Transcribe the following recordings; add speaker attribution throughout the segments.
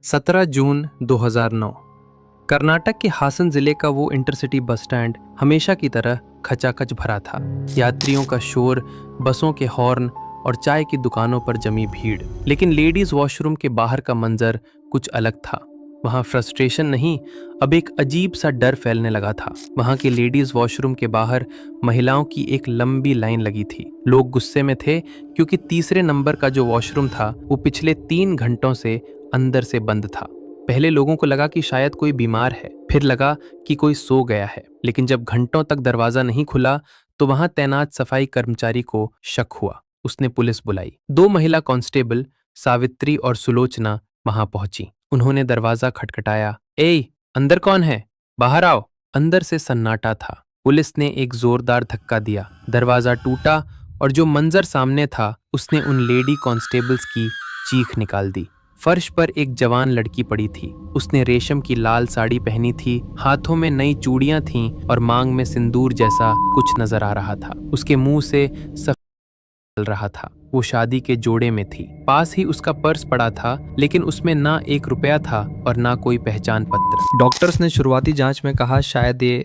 Speaker 1: 17 जून 2009। कर्नाटक के हासन जिले का वो इंटरसिटी बस स्टैंड हमेशा की तरह खचाखच भरा था। यात्रियों का शोर, बसों के हॉर्न और चाय की दुकानों पर जमी भीड़। लेकिन लेडीज वॉशरूम के बाहर का मंजर कुछ अलग था। वहां फ्रस्ट्रेशन नहीं, अब एक अजीब सा डर फैलने लगा था। वहां के लेडीज वॉशरूम के बाहर महिलाओं की एक लंबी लाइन लगी थी। लोग गुस्से में थे क्योंकि तीसरे नंबर का जो वॉशरूम था वो पिछले 3 घंटों से अंदर से बंद था। पहले लोगों को लगा कि शायद कोई बीमार है, फिर लगा कि कोई सो गया है। लेकिन जब घंटों तक दरवाजा नहीं खुला तो वहां तैनात सफाई कर्मचारी को शक हुआ। उसने पुलिस बुलाई। 2 महिला कांस्टेबल सावित्री और सुलोचना वहां पहुंची। उन्होंने दरवाजा खटखटाया। ए, अंदर कौन है? बाहर आओ। अंदर से सन्नाटा था। पुलिस ने एक जोरदार धक्का दिया, दरवाजा टूटा और जो मंजर सामने था उसने उन लेडी कांस्टेबल्स की चीख निकाल दी। फर्श पर एक जवान लड़की पड़ी थी। उसने रेशम की लाल साड़ी पहनी थी, हाथों में नई चूड़ियां थीं और मांग में सिंदूर जैसा कुछ नजर आ रहा था। उसके मुंह से सफेद चल रहा था। वो शादी के जोड़े में थी। पास ही उसका पर्स पड़ा था, लेकिन उसमें ना 1 रुपया था और ना कोई पहचान पत्र। डॉक्टर्स ने शुरुआती जांच में कहा शायद ये,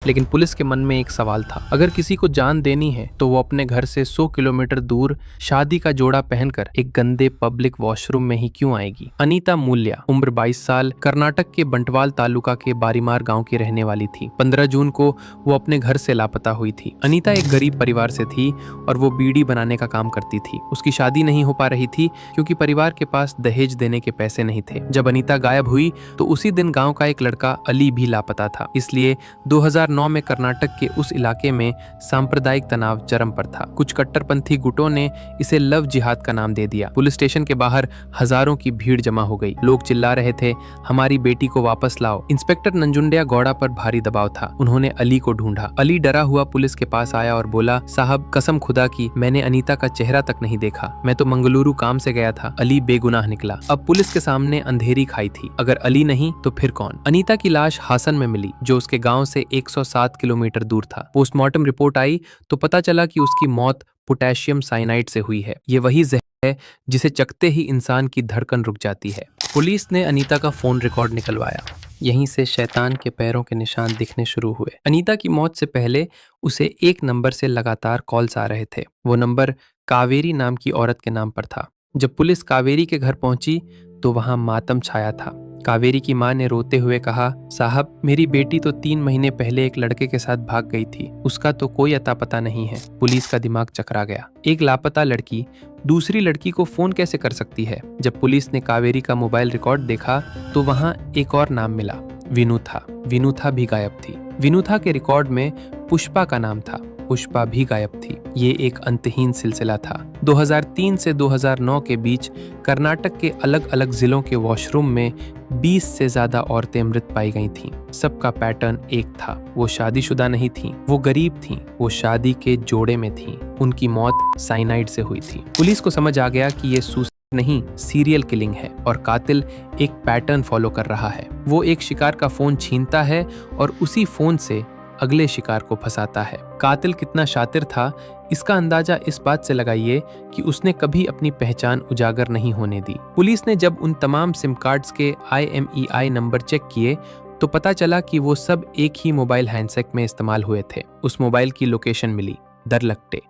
Speaker 1: लेकिन पुलिस के मन में एक सवाल था। अगर किसी को जान देनी है तो वो अपने घर से 100 किलोमीटर दूर शादी का जोड़ा पहनकर एक गंदे पब्लिक वॉशरूम में ही क्यों आएगी? अनीता मूल्या, उम्र 22 साल, कर्नाटक के बंटवाल तालुका के बारीमार गांव की रहने वाली थी। 15 जून को वो अपने घर से लापता हुई थी। अनीता एक गरीब परिवार से थी और वो बीड़ी बनाने का काम करती थी। उसकी शादी नहीं हो पा रही थी क्योंकि परिवार के पास दहेज देने के पैसे नहीं थे। जब अनीता गायब हुई तो उसी दिन गाँव का एक लड़का अली भी लापता था। इसलिए 2009 में कर्नाटक के उस इलाके में सांप्रदायिक तनाव चरम पर था। कुछ कट्टरपंथी गुटों ने इसे लव जिहाद का नाम दे दिया। पुलिस स्टेशन के बाहर हजारों की भीड़ जमा हो गई। लोग चिल्ला रहे थे, हमारी बेटी को वापस लाओ। इंस्पेक्टर नंजुंडिया गौड़ा पर भारी दबाव था। उन्होंने अली को ढूंढा। अली डरा हुआ पुलिस के पास आया और बोला, साहब कसम खुदा की मैंने अनीता का चेहरा तक नहीं देखा। मैं तो मंगलुरु काम से गया था। अली बेगुनाह निकला। अब पुलिस के सामने अंधेरी खाई थी। अगर अली नहीं तो फिर कौन? अनीता की लाश हासन में मिली, जो उसके गांव से 107 किलोमीटर दूर था। पोस्टमार्टम रिपोर्ट आई तो पता चला कि उसकी मौत पोटेशियम साइनाइड से हुई है। ये वही जहर है जिसे चखते ही इंसान की धड़कन रुक जाती है। पुलिस ने अनीता का फोन रिकॉर्ड निकलवाया। यहीं से शैतान के पैरों के निशान दिखने शुरू हुए। अनीता की मौत से पहले उसे एक नंबर से लगातार कॉल्स आ रहे थे। वो नंबर कावेरी नाम की औरत के नाम पर था। जब पुलिस कावेरी के घर पहुंची तो वहां मातम छाया था। कावेरी की मां ने रोते हुए कहा, साहब मेरी बेटी तो 3 महीने पहले एक लड़के के साथ भाग गई थी। उसका तो कोई अता पता नहीं है। पुलिस का दिमाग चकरा गया। एक लापता लड़की दूसरी लड़की को फोन कैसे कर सकती है? जब पुलिस ने कावेरी का मोबाइल रिकॉर्ड देखा तो वहां एक और नाम मिला, विनुथा। विनुथा भी गायब थी। विनुथा के रिकॉर्ड में पुष्पा का नाम था। पुष्पा भी गायब थी। ये एक अंतहीन सिलसिला था। 2003 से 2009 के बीच कर्नाटक के अलग अलग जिलों के वॉशरूम में 20 से ज्यादा औरतें मृत पाई गई थीं। सबका पैटर्न एक था। वो शादीशुदा नहीं थीं, वो गरीब थीं, वो शादी के जोड़े में थीं। उनकी मौत साइनाइड से हुई थी। पुलिस को समझ आ गया कि ये सुसाइड नहीं, सीरियल किलिंग है और कातिल एक पैटर्न फॉलो कर रहा है। वो एक शिकार का फोन छीनता है और उसी फोन से अगले शिकार को फंसाता है। कातिल कितना शातिर था इसका अंदाजा इस बात से लगाइए कि उसने कभी अपनी पहचान उजागर नहीं होने दी। पुलिस ने जब उन तमाम सिम कार्ड्स के IMEI नंबर चेक किए तो पता चला कि वो सब एक ही मोबाइल हैंडसेट में इस्तेमाल हुए थे। उस मोबाइल की लोकेशन मिली, दरलट्टे,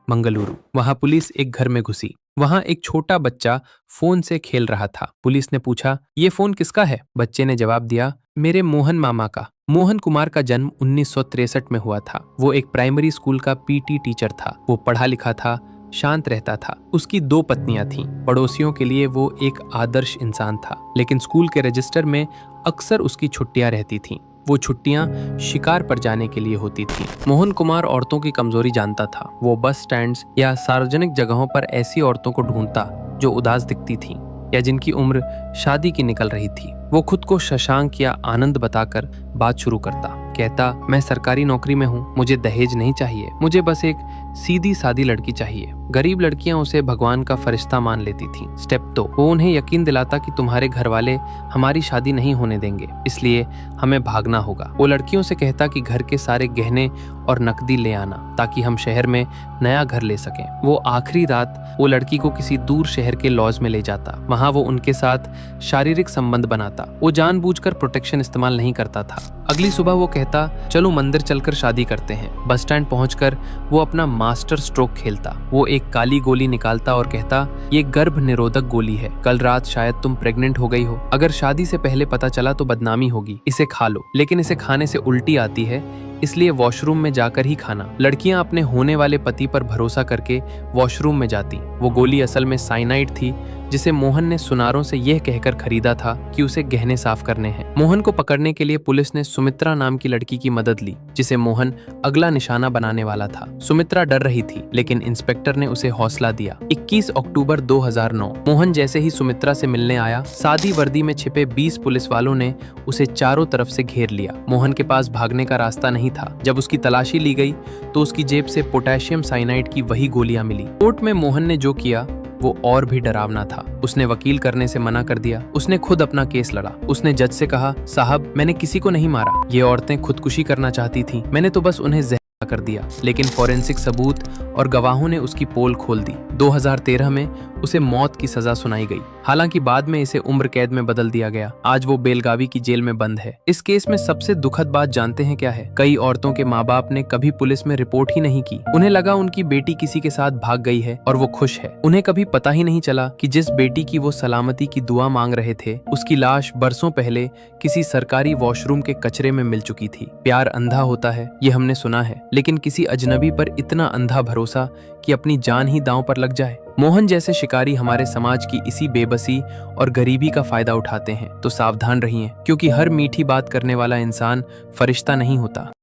Speaker 1: मंगलुरु। वहां पुलिस एक घर में घुसी। वहां एक छोटा बच्चा फोन से खेल रहा था। पुलिस ने पूछा, ये फोन किसका है? बच्चे ने जवाब दिया, मेरे मोहन मामा का। मोहन कुमार का जन्म 1963 में हुआ था। वो एक प्राइमरी स्कूल का PT टीचर था। वो पढ़ा लिखा था, शांत रहता था। उसकी 2 पत्नियां थीं। पड़ोसियों के लिए वो एक आदर्श इंसान था, लेकिन स्कूल के रजिस्टर में अक्सर उसकी छुट्टियां रहती थीं। वो छुट्टियां शिकार पर जाने के लिए होती थीं। मोहन कुमार औरतों की कमजोरी जानता था। वो बस स्टैंड्स या सार्वजनिक जगहों पर ऐसी औरतों को ढूंढता जो उदास दिखती थीं या जिनकी उम्र शादी की निकल रही थी। वो खुद को शशांक या आनंद बताकर बात शुरू करता। कहता, मैं सरकारी नौकरी में हूँ, मुझे दहेज नहीं चाहिए, मुझे बस एक सीधी सादी लड़की चाहिए। गरीब लड़कियां उसे भगवान का फरिश्ता मान लेती थीं। स्टेप 2, वो उन्हें यकीन दिलाता कि तुम्हारे घर वाले हमारी शादी नहीं होने देंगे, इसलिए हमें भागना होगा। वो लड़कियों से कहता कि घर के सारे गहने और नकदी ले आना ताकि हम शहर में नया घर ले सकें। वो आखिरी रात वो लड़की को किसी दूर शहर के लॉज में ले जाता। वहां वो उनके साथ शारीरिक संबंध बनाता। वो जानबूझकर प्रोटेक्शन इस्तेमाल नहीं करता था। अगली सुबह वो कहता, चलो मंदिर चलकर शादी करते हैं। बस स्टैंड पहुंचकर वो अपना मास्टर स्ट्रोक खेलता। वो एक काली गोली निकालता और कहता, ये गर्भ निरोधक गोली है, कल रात शायद तुम प्रेग्नेंट हो गई हो, अगर शादी से पहले पता चला तो बदनामी होगी, इसे खा लो। लेकिन इसे खाने से उल्टी आती है, इसलिए वॉशरूम में जाकर ही खाना। लड़कियां अपने होने वाले पति पर भरोसा करके वॉशरूम में जाती। वो गोली असल में साइनाइड थी, जिसे मोहन ने सुनारों से यह कहकर खरीदा था कि उसे गहने साफ करने हैं। मोहन को पकड़ने के लिए पुलिस ने सुमित्रा नाम की लड़की की मदद ली, जिसे मोहन अगला निशाना बनाने वाला था। सुमित्रा डर रही थी, लेकिन इंस्पेक्टर ने उसे हौसला दिया। 21 अक्टूबर 2009 मोहन जैसे ही सुमित्रा से मिलने आया, सादी वर्दी में छिपे 20 पुलिस वालों ने उसे चारों तरफ से घेर लिया। मोहन के पास भागने का रास्ता नहीं था। जब उसकी तलाशी ली गई तो उसकी जेब से पोटेशियम साइनाइड की वही गोलियां मिली। कोर्ट में मोहन ने जो किया वो और भी डरावना था। उसने वकील करने से मना कर दिया। उसने खुद अपना केस लड़ा। उसने जज से कहा, साहब मैंने किसी को नहीं मारा, ये औरतें खुदकुशी करना चाहती थीं, मैंने तो बस उन्हें जहर कर दिया। लेकिन फॉरेंसिक सबूत और गवाहों ने उसकी पोल खोल दी। 2013 में उसे मौत की सजा सुनाई गई। हालांकि बाद में इसे उम्र कैद में बदल दिया गया। आज वो बेलगावी की जेल में बंद है। इस केस में सबसे दुखद बात जानते हैं क्या है? कई औरतों के माँ बाप ने कभी पुलिस में रिपोर्ट ही नहीं की। उन्हें लगा उनकी बेटी किसी के साथ भाग गई है और वो खुश है। उन्हें कभी पता ही नहीं चला कि जिस बेटी की वो सलामती की दुआ मांग रहे थे, उसकी लाश बरसों पहले किसी सरकारी वॉशरूम के कचरे में मिल चुकी थी। प्यार अंधा होता है, ये हमने सुना है, लेकिन किसी अजनबी पर इतना अंधा भरोसा कि अपनी जान ही दांव पर लग जाए। मोहन जैसे शिकारी हमारे समाज की इसी बेबसी और गरीबी का फायदा उठाते हैं। तो सावधान रहिए, क्योंकि हर मीठी बात करने वाला इंसान फरिश्ता नहीं होता।